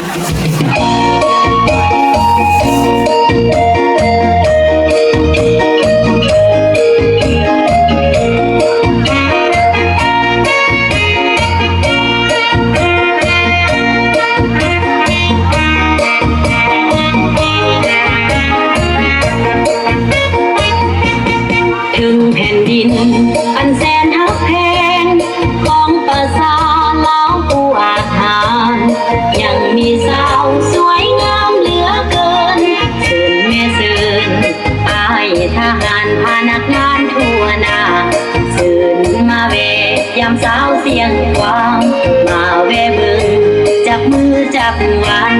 ถึงแผ่นดินอันแสนฮักแพงของประสาลาวผู้อาจหารยังมีสาวสวยงามเหลือเกินเชิญแม่เชิญอายทหารพนักงานทั่วหน้าเชิญมาเวยามสาวเสียงกวางมาเวเบึงจับมือจับวัน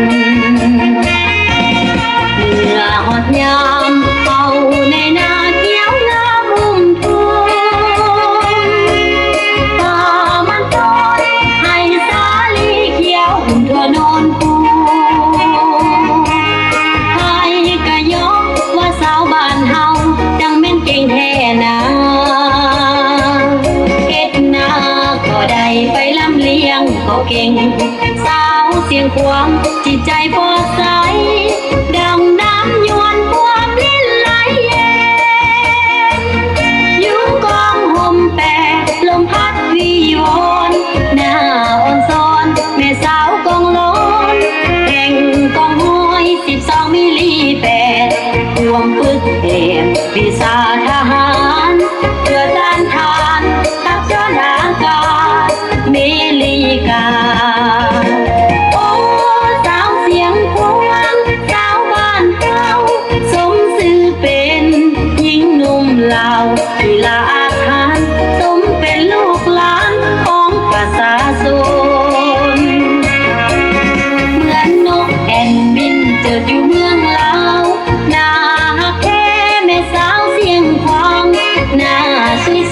เมื่อหอดยามเอาในนาเขียวงามรุ่มทุ่งป่ามันต้นให้สาลีเขียวหุ่นทั่วนอนปูใครก็ยกว่าสาวบ้านเฮาจังแม่นเก่งแท้นาเฮ็ดนาก็ได้ไปลำเลียงก็เก่งสาวเสียงควงจิตใจพอใสดังน้ำยวนความลิ้นไหลเย็นอยู่กองห่มแปดลมพัดวิวอนหน้าอ่อนซ้อนแม่สาวกองล้นแข่งกองห้อย12 มิลลิแปดรวมฝึกเอ็มวิชาทหารเพื่อต้านทานทับย้อนอากาศเมลีกาโอ้สาวเสียงควงสาวบ้านเก่าสมชื่อเป็นหญิงหนุ่มลาวที่ลาอาคารสมเป็นลูกหลานของประชาชนเหมือนนกแอ่นบินเจิดอยู่เมืองลาวหน้าฮักแท้แม่สาวเสียงควางหน้า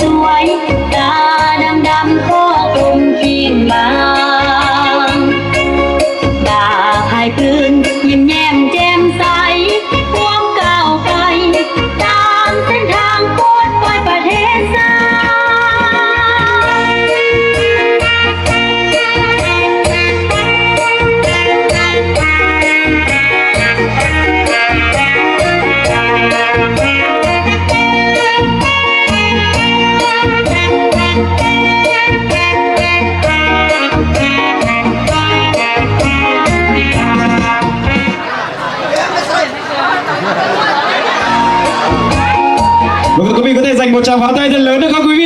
สวยๆตาดำๆก็กลมเคียงบางตาพายพื้นยิ้มแย้มแจ่มใสความก้าวไกลตามเส้นทางโคตรปลอยประเทศไทMột quý vị có thể dành một tràng pháo tay thật lớn được không quý vị?